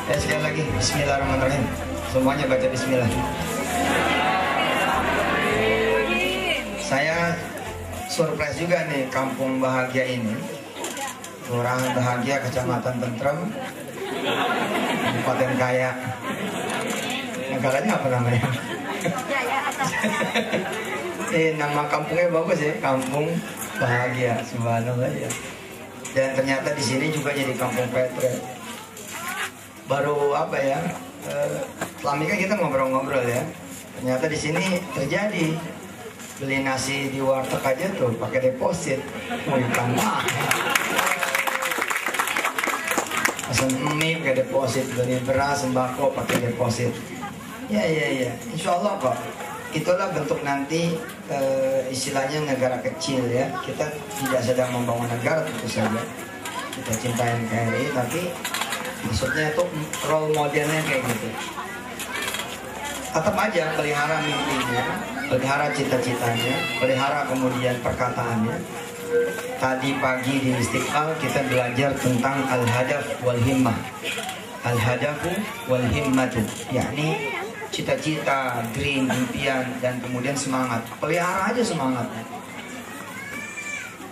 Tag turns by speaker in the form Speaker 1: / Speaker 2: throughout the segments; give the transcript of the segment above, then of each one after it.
Speaker 1: Sekali lagi, Bismillahirrahmanirrahim. Semuanya baca Bismillah. Saya surprise juga nih, Kampung Bahagia ini, Kelurahan Bahagia, Kecamatan Tentrem, Kabupaten Kaya. Negaranya apa namanya? Nama kampungnya bagus ya, Kampung Bahagia, subhanallah ya. Dan ternyata di sini juga jadi kampung Petren. Baru apa ya? Selama ini kan kita ngobrol-ngobrol ya. Ternyata di sini terjadi. Beli nasi di warteg aja tuh pakai deposit. Bukan mah. Pesan mie pakai deposit, beli beras sembako pakai deposit. Ya. Insya Allah kok. Itulah bentuk nanti istilahnya negara kecil ya. Kita tidak sedang membangun negara tentu saja. Kita cintai NKRI, tapi maksudnya itu role modelnya kayak gitu. Tetap aja pelihara mimpinya, pelihara cita-citanya, pelihara kemudian perkataannya. Tadi pagi di Istiqlal kita belajar tentang al-hadaf wal himmah. Al-hadafu wal himmatu, yakni cita-cita, dream, impian, dan kemudian semangat. Pelihara aja semangatnya.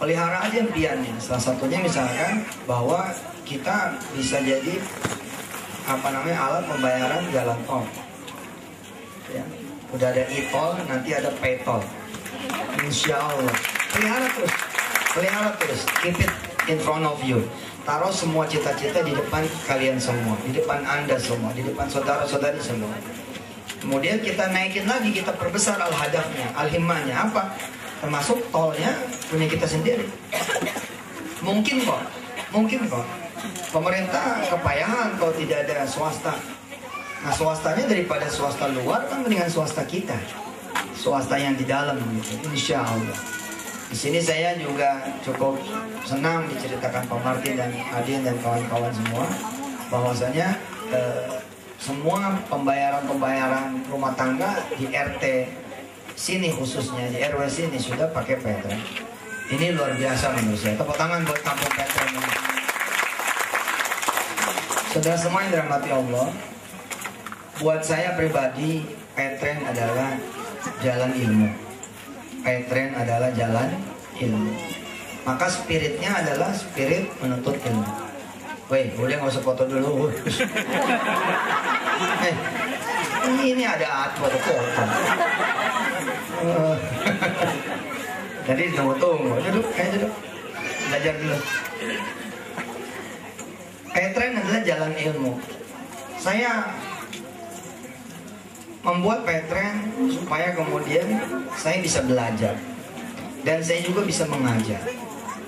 Speaker 1: Pelihara aja impiannya. Salah satunya misalkan bahwa kita bisa jadi alat pembayaran jalan tol. Ya, udah ada e-tol, nanti ada pay-tol. Insya Allah. Pelihara terus. Keep it in front of you. Taruh semua cita-cita di depan kalian semua, di depan Anda semua, di depan saudara-saudari semua. Kemudian kita naikin lagi, kita perbesar al-hadafnya, al-himmahnya apa? Termasuk tolnya punya kita sendiri. Mungkin kok. Pemerintah kepayahan kalau tidak ada swasta. Nah, swastanya daripada swasta luar kan mendingan swasta kita. Swasta yang di dalam gitu. Insya Allah. Di sini saya juga cukup senang diceritakan Pak Martin dan Adin dan kawan-kawan semua bahwasanya semua pembayaran rumah tangga di RT sini khususnya di RW sini sudah pakai Petren. Ini luar biasa menurut saya. Tepuk tangan buat Kampung Petren ini. Saudara semua yang dirahmati Allah, buat saya pribadi Petren adalah jalan ilmu. Petren adalah jalan ilmu. Maka spiritnya adalah spirit menuntut ilmu. Woi, boleh nggak usah foto dulu. Ini ada foto. Jadi tunggu. Duduk. Belajar dulu. Petren adalah jalan ilmu. Saya membuat Petren supaya kemudian saya bisa belajar dan saya juga bisa mengajar.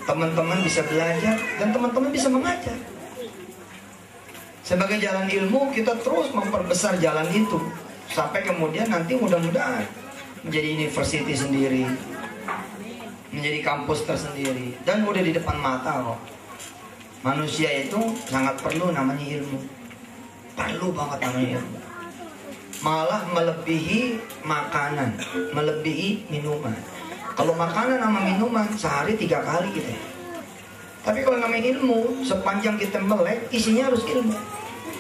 Speaker 1: Teman-teman bisa belajar dan teman-teman bisa mengajar. Sebagai jalan ilmu kita terus memperbesar jalan itu sampai kemudian nanti mudah-mudahan menjadi university sendiri, menjadi kampus tersendiri, dan udah di depan mata kok. Manusia itu sangat perlu namanya ilmu, perlu banget namanya ilmu. Malah melebihi makanan, melebihi minuman. Kalau makanan sama minuman sehari 3 kali gitu ya. Tapi kalau namanya ilmu, sepanjang kita melek, isinya harus ilmu.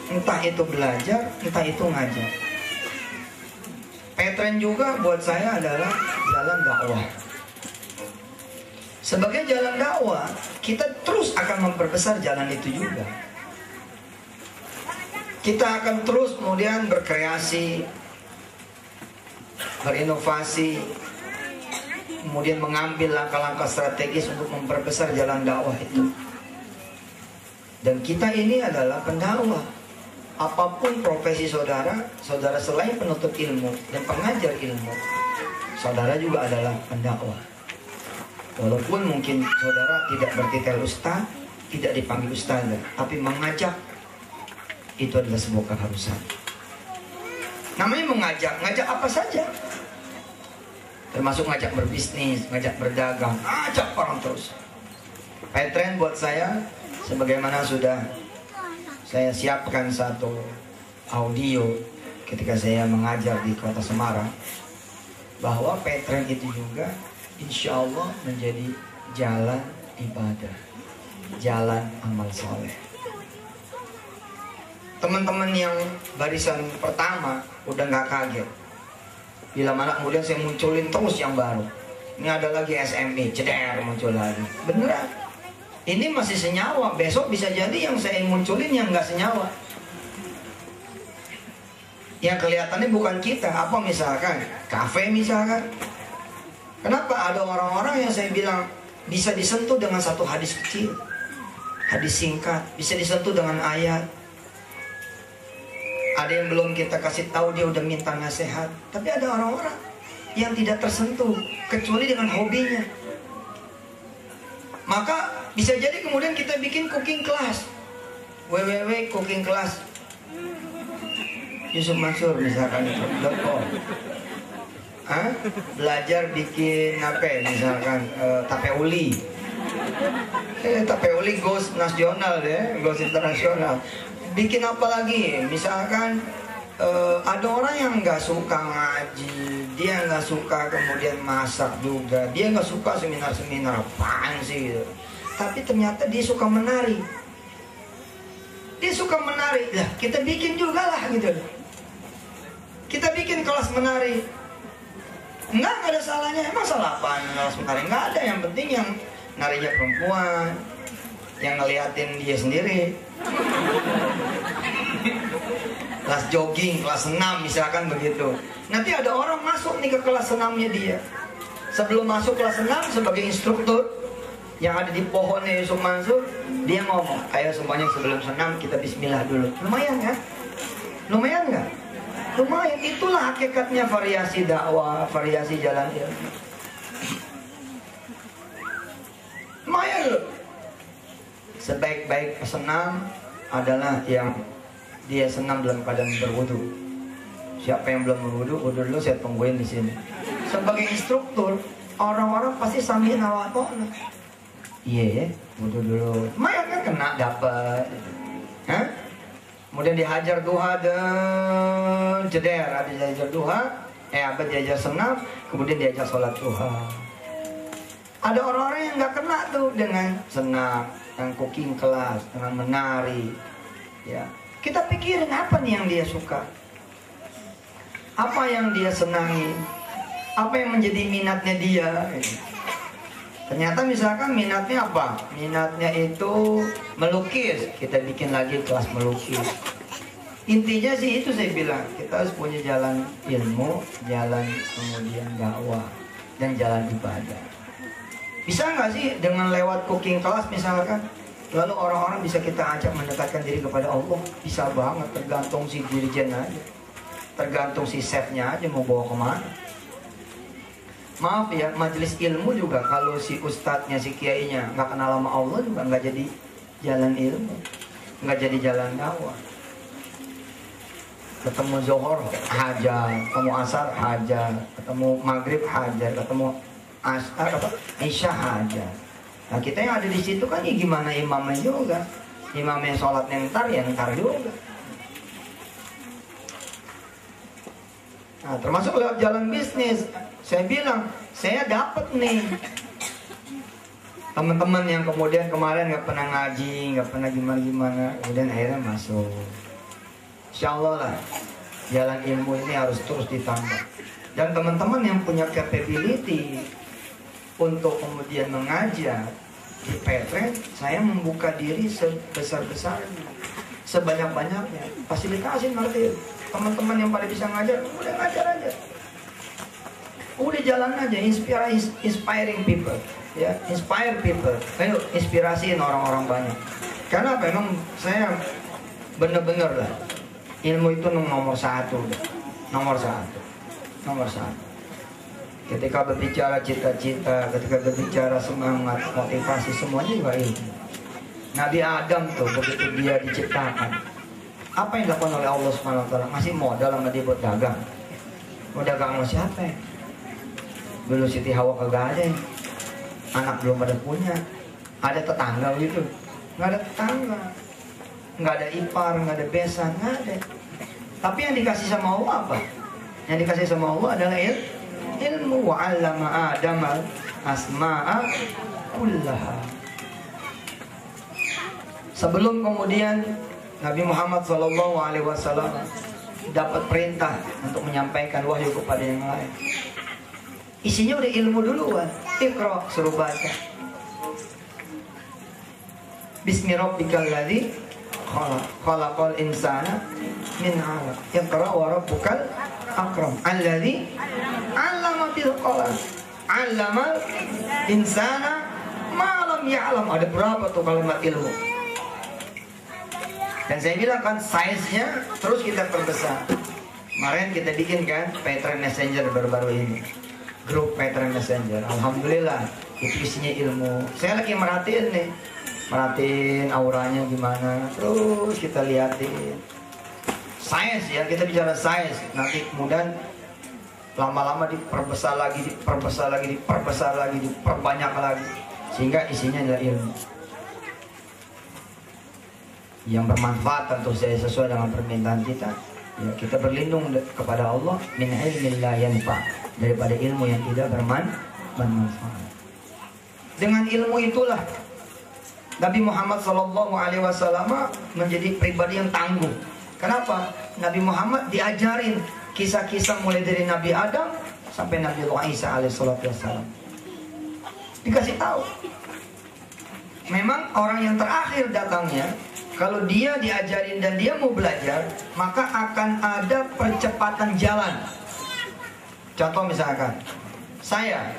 Speaker 1: Entah itu belajar, entah itu ngajar. Petren juga buat saya adalah jalan dakwah. Sebagai jalan dakwah, kita terus akan memperbesar jalan itu juga. Kita akan terus kemudian berkreasi, berinovasi, kemudian mengambil langkah-langkah strategis untuk memperbesar jalan dakwah itu. Dan kita ini adalah pendakwah. Apapun profesi saudara selain penuntut ilmu dan pengajar ilmu, saudara juga adalah pendakwah. Walaupun mungkin saudara tidak bertitel ustaz, tidak dipanggil ustazah, tapi mengajak itu adalah sebuah keharusan. Namanya ngajak apa saja. Termasuk ngajak berbisnis, ngajak berdagang, ngajak orang terus. Petren buat saya, sebagaimana sudah saya siapkan satu audio ketika saya mengajar di kota Semarang, bahwa Petren itu juga insya Allah menjadi jalan ibadah, jalan amal soleh. Teman-teman yang barisan pertama udah nggak kaget. Bila mana kemudian saya munculin terus yang baru. Ini ada lagi SMI, ceder muncul lagi. Beneran. Ini masih senyawa. Besok bisa jadi yang saya munculin yang nggak senyawa. Yang kelihatannya bukan kita. Apa misalkan? Kafe misalkan. Kenapa ada orang-orang yang saya bilang bisa disentuh dengan satu hadis kecil, hadis singkat, bisa disentuh dengan ayat. Ada yang belum kita kasih tahu dia udah minta nasihat. Tapi ada orang-orang yang tidak tersentuh kecuali dengan hobinya. Maka bisa jadi kemudian kita bikin cooking class, cooking class Yusuf Mansur misalkan itu belajar bikin apa misalkan tape uli. Tape uli goes nasional ya, goes internasional. Bikin apa lagi? Misalkan ada orang yang nggak suka ngaji, dia nggak suka kemudian masak juga, dia nggak suka seminar-seminar apaan sih gitu. Tapi ternyata dia suka menari. Dia suka menari. Lah, kita bikin juga lah gitu. Kita bikin kelas menari. Nggak ada salahnya. Emang salah apaan kelas menari? Nggak ada. Yang penting yang narinya perempuan, yang ngeliatin dia sendiri. Kelas jogging, kelas senam misalkan begitu. Nanti ada orang masuk nih ke kelas senamnya dia. Sebelum masuk kelas senam sebagai instruktur yang ada di pohonnya Yusuf Mansur, dia ngomong, ayo semuanya sebelum senam kita bismillah dulu. Lumayan ya? Lumayan nggak? Lumayan. Itulah hakikatnya variasi dakwah, variasi jalan ilmu. Lumayan loh. Sebaik-baik senam adalah yang dia senam dalam keadaan berwudu. Siapa yang belum berwudu, wudu dulu, saya tungguin di sini. Sebagai instruktur, orang-orang pasti sambil nawatona. Iya, wudu dulu. Lumayan kan kena dapat. Hah? Kemudian dihajar duha dan jeder, ada diajar duha, abad diajar senam, kemudian diajar sholat duha. Ada orang-orang yang nggak kena tuh dengan senam, dengan cooking class, dengan menari, ya. Kita pikirin apa nih yang dia suka, apa yang dia senangi, apa yang menjadi minatnya dia. Ternyata misalkan minatnya apa? Minatnya itu melukis, kita bikin lagi kelas melukis. Intinya sih itu saya bilang, kita harus punya jalan ilmu, jalan kemudian dakwah, dan jalan ibadah. Bisa nggak sih dengan lewat cooking class misalkan, lalu orang-orang bisa kita ajak mendekatkan diri kepada Allah? Bisa banget, tergantung si dirijen aja, tergantung si chefnya aja mau bawa kemana. Maaf ya, majelis ilmu juga kalau si ustadznya, si kiainya nggak kenal sama Allah juga nggak jadi jalan ilmu, nggak jadi jalan dakwah. Ketemu zuhur hajar, ketemu asar hajar, ketemu maghrib hajar, ketemu isya hajar. Nah kita yang ada di situ kan ya gimana imamnya juga, imamnya sholat ntar ya ntar juga. Nah termasuk lewat jalan bisnis. Saya bilang, saya dapat nih teman-teman yang kemudian kemarin nggak pernah ngaji, nggak pernah gimana-gimana, kemudian akhirnya masuk. Insya Allah lah, jalan ilmu ini harus terus ditambah. Dan teman-teman yang punya capability untuk kemudian mengajar di pesantren, saya membuka diri sebesar-besarnya, sebanyak-banyaknya, fasilitasin nanti teman-teman yang pada bisa ngajar, udah ngajar aja. Udah jalan aja, inspiring people, ya, inspire people. Ayo inspirasiin orang-orang banyak. Karena apa? Memang saya bener-bener lah, ilmu itu nomor satu, nomor satu. Ketika berbicara cita-cita, ketika berbicara semangat, motivasi, semuanya juga ilmu. Nabi Adam tuh begitu dia diciptakan, apa yang dilakukan oleh Allah SWT? Masih modal sama dia buat dagang. Mau dagang sama siapa ya? Dulu Siti Hawa kagak ada, anak belum pada punya, ada tetangga gitu, nggak ada tetangga, nggak ada ipar, nggak ada besan, nggak ada. Tapi yang dikasih sama Allah apa? Yang dikasih sama Allah adalah ilmu. Wa 'allama Adama asma'a kullaha. Sebelum kemudian Nabi Muhammad SAW dapat perintah untuk menyampaikan wahyu kepada yang lain. Isinya udah ilmu duluan. Iqra, suruh baca. Bismi rabbikal ladzi khalaq, khalaqal insana min 'alaq. Iqra wa rabbukal akram, alladzi 'allama bil qalam, 'allamal insana ma lam ya'lam. Ada berapa tuh kalimat ilmu? Dan saya bilang kan size-nya terus kita perbesar. Kemarin kita bikin kan Patreon Messenger baru-baru ini, grup Patreon Messenger. Alhamdulillah itu isinya ilmu. Saya lagi merhatiin auranya gimana, terus kita liatin size ya, kita bicara size. Nanti kemudian lama-lama diperbesar lagi, diperbanyak lagi, sehingga isinya adalah ilmu yang bermanfaat tentu saya sesuai dengan permintaan kita. Ya, kita berlindung kepada Allah min ilmin la yanfa, daripada ilmu yang tidak bermanfaat. Dengan ilmu itulah Nabi Muhammad SAW menjadi pribadi yang tangguh. Kenapa? Nabi Muhammad diajarin kisah-kisah mulai dari Nabi Adam sampai Nabi Isa alaihissalam. Dikasih tahu. Memang orang yang terakhir datangnya, kalau dia diajarin dan dia mau belajar, maka akan ada percepatan jalan. Contoh misalkan, saya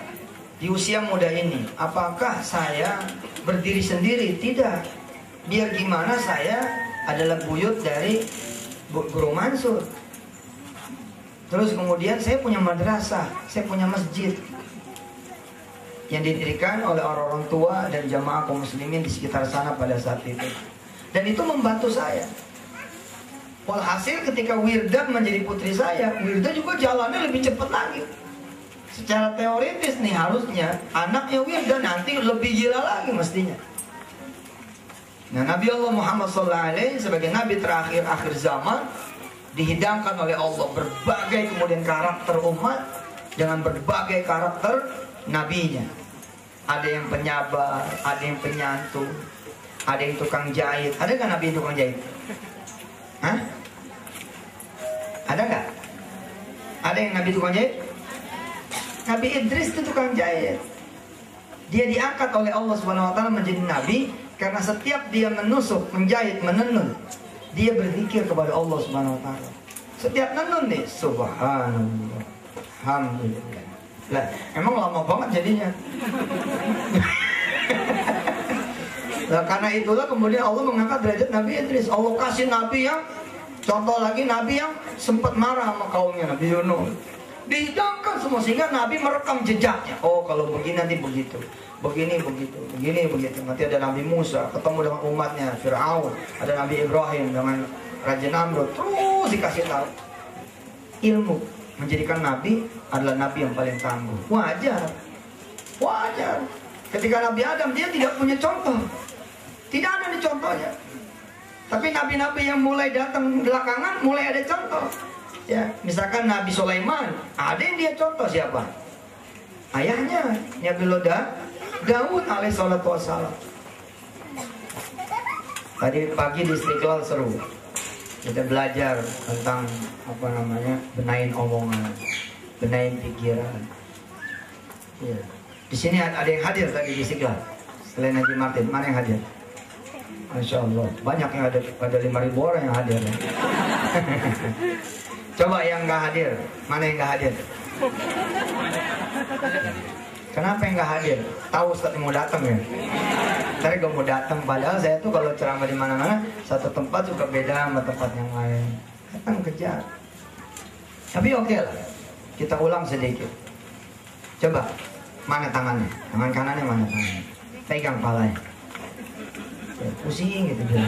Speaker 1: di usia muda ini, apakah saya berdiri sendiri? Tidak. Biar gimana saya adalah buyut dari Guru Mansur. Terus kemudian saya punya madrasah, saya punya masjid yang didirikan oleh orang-orang tua dan jamaah kaum muslimin di sekitar sana pada saat itu. Dan itu membantu saya. Walhasil ketika Wirda menjadi putri saya, Wirda juga jalannya lebih cepat lagi. Secara teoritis nih harusnya anaknya Wirda nanti lebih gila lagi mestinya. Nah, Nabi Allah Muhammad SAW sebagai Nabi terakhir akhir zaman dihidangkan oleh Allah berbagai kemudian karakter umat dengan berbagai karakter nabinya. Ada yang penyabar, ada yang penyantun, ada yang tukang jahit. Ada nggak Nabi yang tukang jahit? Hah? Ada nggak? Ada yang Nabi tukang jahit? Nabi Idris itu tukang jahit. Dia diangkat oleh Allah SWT menjadi Nabi karena setiap dia menusuk, menjahit, menenun, dia berzikir kepada Allah SWT. Setiap nenun nih, subhanallah, alhamdulillah. Lah, emang lama banget jadinya. Nah, karena itulah kemudian Allah mengangkat derajat Nabi Idris. Allah kasih Nabi yang, contoh lagi Nabi yang sempat marah sama kaumnya, Nabi Yunus. Dihidangkan semua sehingga Nabi merekam jejaknya. Oh, kalau begini nanti begitu, begini begitu, begini begitu. Nanti ada Nabi Musa ketemu dengan umatnya Fir'aun, ada Nabi Ibrahim dengan Raja Namrud. Terus dikasih tahu. Ilmu menjadikan Nabi adalah Nabi yang paling tangguh. Wajar, wajar. Ketika Nabi Adam dia tidak punya contoh. Tidak ada di contohnya. Tapi nabi-nabi yang mulai datang belakangan mulai ada contoh. Ya, misalkan Nabi Sulaiman, ada yang dia contoh siapa? Ayahnya, Nabi Daud alaihissalatu wassalam. Tadi pagi di Istiqlal seru. Kita belajar tentang apa namanya? Benahin omongan, benahin pikiran. Ya. Di sini ada yang hadir tadi di Istiqlal. Selain Haji Martin, mana yang hadir? Masya Allah, banyak yang ada 5.000 orang yang hadir ya. Coba yang nggak hadir, mana yang nggak hadir? Kenapa yang nggak hadir? Tahu Ustaz mau datang ya? Saya gak mau datang, padahal saya tuh kalau ceramah di mana-mana satu tempat juga beda sama tempat yang lain. Datang kejar. Tapi oke lah, kita ulang sedikit. Coba, mana tangannya? Tangan kanannya mana tangannya? Pegang palanya. Ya, pusing gitu dia.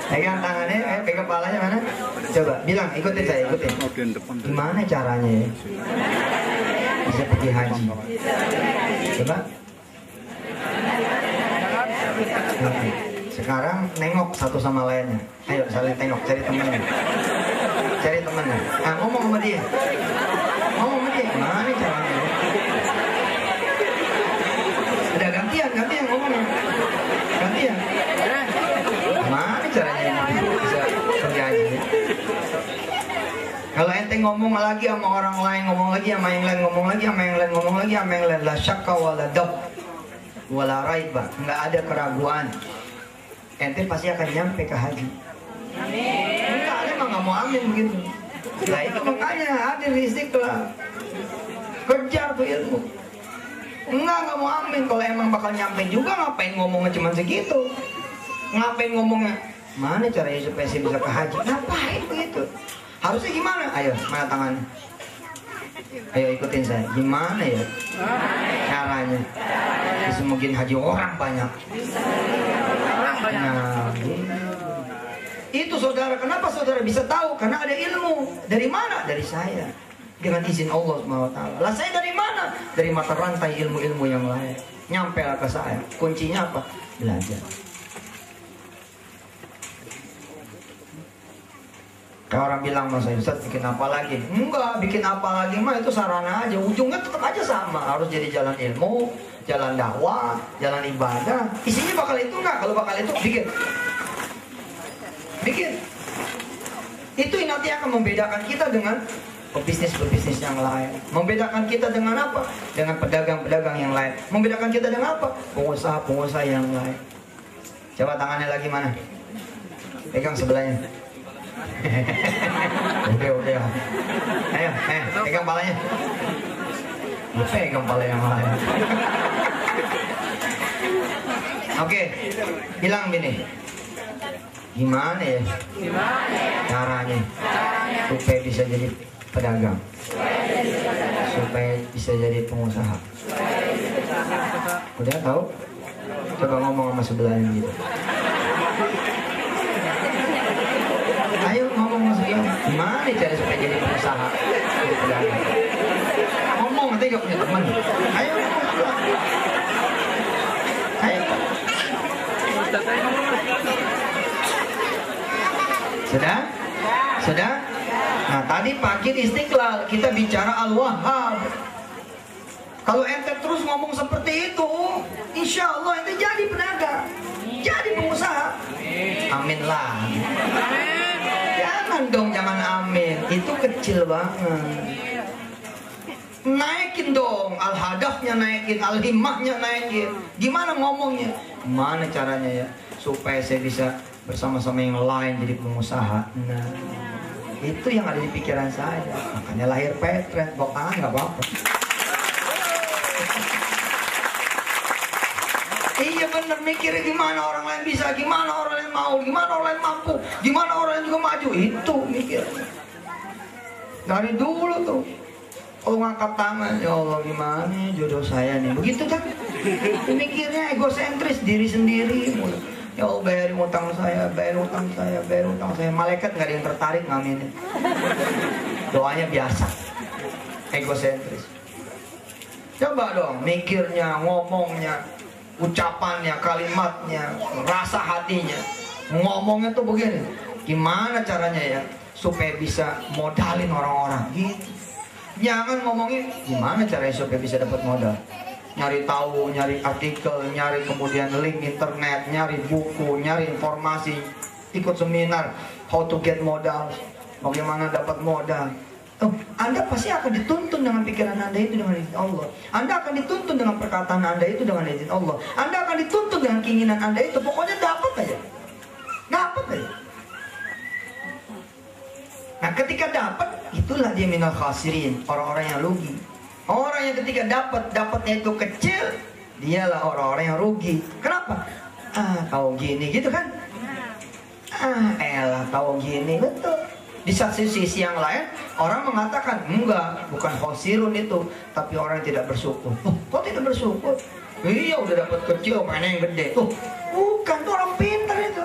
Speaker 1: Pegang tangannya, pegang palanya mana? Coba, bilang, ikutin saya, ikutin. Gimana caranya ya? Bisa pergi haji. Coba. Sekarang nengok satu sama lainnya. Ayo saling tengok, cari temannya. Cari temannya. Ah, ngomong sama dia. Ngomong sama dia. Gimana caranya? Udah gantian ngomongnya. Gantian. ente ngomong lagi sama orang lain, ngomong lagi sama yang lain, ngomong lagi sama yang lain, ngomong lagi sama yang lain, la syakka wala dab wala raibah, nggak ada keraguan, ente pasti akan nyampe ke haji. Enggak, ada mah nggak mau amin begitu. Nah itu makanya hadir di Istiqlal, kejar tuh ilmu. Nggak mau amin. Kalau emang bakal nyampe juga, ngapain ngomongnya cuma segitu? Ngapain ngomongnya? Mana caranya supaya saya bisa ke haji? Ngapain begitu? Harusnya gimana? Ayo, mana tangannya? Ayo ikutin saya. Gimana ya caranya? Bisa mungkin haji orang banyak. Nah, itu saudara. Kenapa saudara bisa tahu? Karena ada ilmu. Dari mana? Dari saya. Dengan izin Allah SWT. Lah saya dari mana? Dari mata rantai ilmu-ilmu yang lain. Nyampe lah ke saya. Kuncinya apa? Belajar. Kalau orang bilang mas saya, Ustaz bikin apa lagi? Enggak, bikin apa lagi mah itu sarana aja. Ujungnya tetap aja sama. Harus jadi jalan ilmu, jalan dakwah, jalan ibadah. Isinya bakal itu enggak? Kalau bakal itu bikin. Bikin. Itu nanti akan membedakan kita dengan pebisnis yang lain. Membedakan kita dengan apa? Dengan pedagang-pedagang yang lain. Membedakan kita dengan apa? Pengusaha-pengusaha yang lain. Coba tangannya lagi mana? Pegang sebelahnya. Oke. Ayo, pegang palanya. Pegang pala yang lain. Oke, bilang gini. Gimana ya? Caranya supaya bisa jadi pedagang, supaya bisa jadi pengusaha. Udah tahu? Coba ngomong sama sebelahnya gitu. Ayo ngomong sama sebelahnya. Gimana cara supaya jadi pengusaha, jadi pedagang? Ngomong, nanti gak punya teman. Ayo ngomong sebelah. Ayo. Sudah? Nah tadi pagi di Istiqlal kita bicara Al-Wahhab. Kalau ente terus ngomong seperti itu, insya Allah ente jadi pedagang, jadi pengusaha. Amin lah. Jangan dong, jangan amin. Itu kecil banget. Naikin dong, al-hadafnya naikin, al-himmahnya naikin. Gimana ngomongnya? Gimana caranya ya supaya saya bisa bersama-sama yang lain jadi pengusaha? Nah, itu yang ada di pikiran saya. Makanya lahir Petret, bawa tangan nggak apa-apa. Iya bener, mikirnya gimana orang lain bisa, gimana orang lain mau, gimana orang lain mampu, gimana orang lain juga maju. Itu mikirnya dari dulu tuh. Oh ngangkat tangan, ya Allah gimana jodoh saya nih, begitu kan? Mikirnya egosentris, diri sendiri. Ya Allah bayarin utang saya, bayar utang saya, bayar utang saya. Malaikat nggak ada yang tertarik ngamenin. Doanya biasa, egosentris. Coba dong mikirnya, ngomongnya, ucapannya, kalimatnya, rasa hatinya. Ngomongnya tuh begini. Gimana caranya ya supaya bisa modalin orang-orang gitu. Jangan ngomongin gimana caranya supaya bisa dapat modal. Nyari tahu, nyari artikel, nyari kemudian link internet, nyari buku, nyari informasi, ikut seminar, how to get modal, bagaimana dapat modal. Anda pasti akan dituntun dengan pikiran Anda itu dengan izin Allah. Anda akan dituntun dengan perkataan Anda itu dengan izin Allah. Anda akan dituntun dengan keinginan Anda itu. Pokoknya dapat aja. Dapat aja. Nah ketika dapat, itulah dia minal khasirin, orang-orang yang rugi. Orang yang ketika dapatnya itu kecil, dialah orang-orang yang rugi. Kenapa? Tahu gini gitu kan? Elah tahu gini, betul. Di sisi yang lain, orang mengatakan enggak, bukan khosirun itu, tapi orang yang tidak bersyukur. Kok tidak bersyukur? Iya udah dapat kecil, mana yang gede? Bukan, tuh orang pintar itu.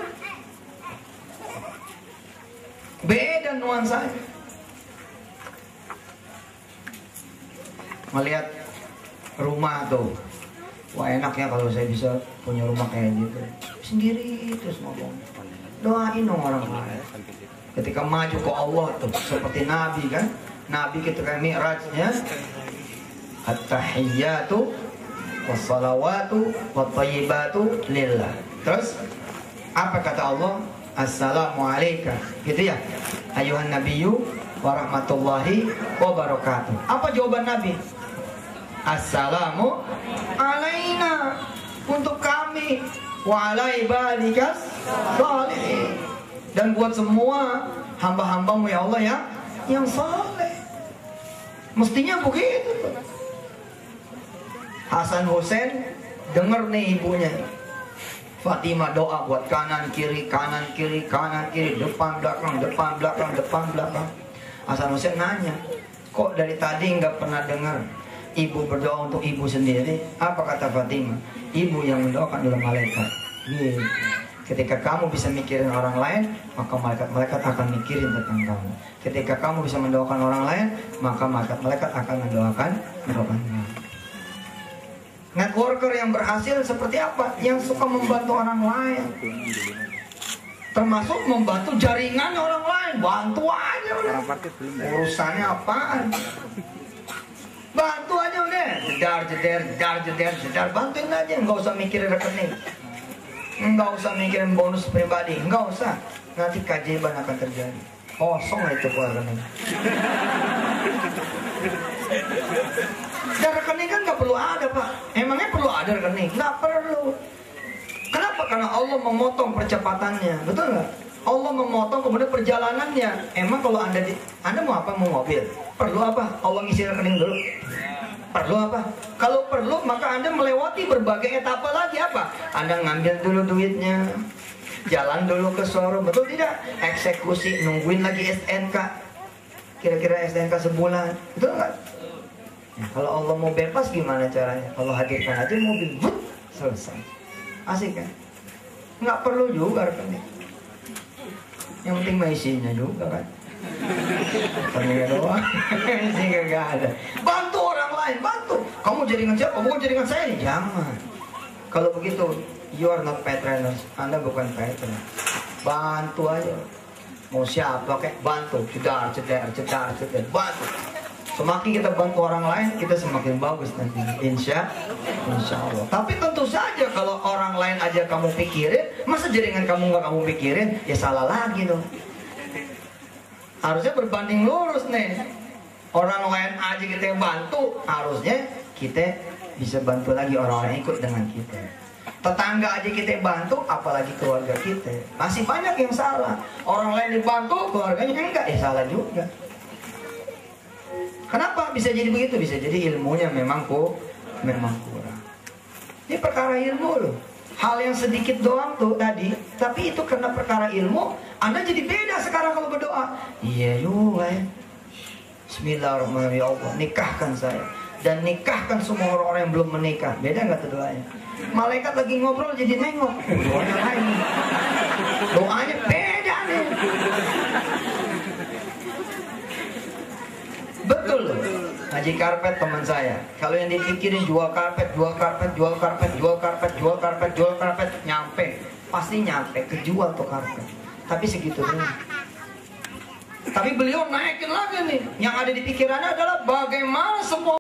Speaker 1: Beda nuansanya. Melihat rumah tuh, wah enaknya kalau saya bisa punya rumah kayak gitu. Sendiri terus ngomong, doain dong orang lain. Ketika maju ke Allah tuh, seperti Nabi kan, Nabi ketika mi'rajnya, at-tahiyyatu wassalawatu wattayyibatu lillah. Terus apa kata Allah? Assalamualaikum, gitu ya, ayuhan nabiyyu warahmatullahi wabarakatuh. Apa jawaban Nabi? Assalamu alaina, untuk kami, wa ala ibadikas sholihin, dan buat semua hamba-hambamu ya Allah yang saleh. Mestinya begitu. Hasan Hussein dengar nih ibunya, Fatimah doa buat kanan kiri, kanan kiri, kanan kiri, depan belakang, depan belakang, depan belakang. Hasan Hussein nanya, kok dari tadi nggak pernah dengar ibu berdoa untuk ibu sendiri? Apa kata Fatimah? Ibu yang mendoakan adalah malaikat. Gitu. Ketika kamu bisa mikirin orang lain, maka malaikat akan mikirin tentang kamu. Ketika kamu bisa mendoakan orang lain, maka malaikat akan mendoakan kamu. Networker yang berhasil seperti apa? Yang suka membantu orang lain, termasuk membantu jaringan orang lain. Bantu aja udah. Urusannya apaan? Bantu aja udah. Jedar, bantuin aja. Nggak usah mikirin rekening, nggak usah mikirin bonus pribadi, nggak usah. Nanti keajaiban akan terjadi. Kosong itu rekening. Dan rekening kan nggak perlu ada, Pak. Emangnya perlu ada rekening? Nggak perlu. Kenapa? Karena Allah memotong percepatannya, betul nggak? Allah memotong kemudian perjalanannya. Emang kalau Anda mau apa? Mau mobil? Perlu apa? Allah ngisi rekening dulu. Perlu apa? Kalau perlu, maka Anda melewati berbagai etapa lagi. Apa? Anda ngambil dulu duitnya, jalan dulu ke showroom, betul tidak? Eksekusi, nungguin lagi SNK. Kira-kira SNK sebulan, betul nggak? Nah, kalau Allah mau bebas gimana caranya? Kalau hadirkan aja mobil, selesai. Asik kan? Nggak perlu juga rekening. Yang penting isinya juga kan. Rekeningnya doang, isinya nggak ada. Bantu orang lain, bantu. Kamu jaringan siapa? Bukan jaringan saya nih. Jangan. Kalau begitu, you are not patroners. Anda bukan patron. Bantu aja. Mau siapa kayak bantu. Cedar, bantu. Semakin kita bantu orang lain, kita semakin bagus nanti. Insya Allah. Tapi tentu saja kalau orang lain aja kamu pikirin, masa jaringan kamu nggak kamu pikirin, ya salah lagi dong. Harusnya berbanding lurus nih. Orang lain aja kita bantu, harusnya kita bisa bantu lagi orang-orang yang ikut dengan kita. Tetangga aja kita bantu, apalagi keluarga kita. Masih banyak yang salah. Orang lain dibantu, keluarganya enggak, ya salah juga. Kenapa bisa jadi begitu? Bisa jadi ilmunya memang kurang. Ini perkara ilmu loh. Hal yang sedikit doang tuh tadi, tapi itu karena perkara ilmu, Anda jadi beda sekarang kalau berdoa. Iya juga ya. Bismillahirrahmanirrahim, ya Allah, nikahkan saya. Dan nikahkan semua orang-orang yang belum menikah. Beda nggak tuh doanya? Malaikat lagi ngobrol jadi nengok. Doanya lain. Doanya beda nih. Betul loh. Haji Karpet teman saya, kalau yang dipikirin jual karpet, nyampe, pasti nyampe, kejual tuh karpet. Tapi segitu doang. Tapi beliau naikin lagi nih. Yang ada di pikirannya adalah bagaimana semua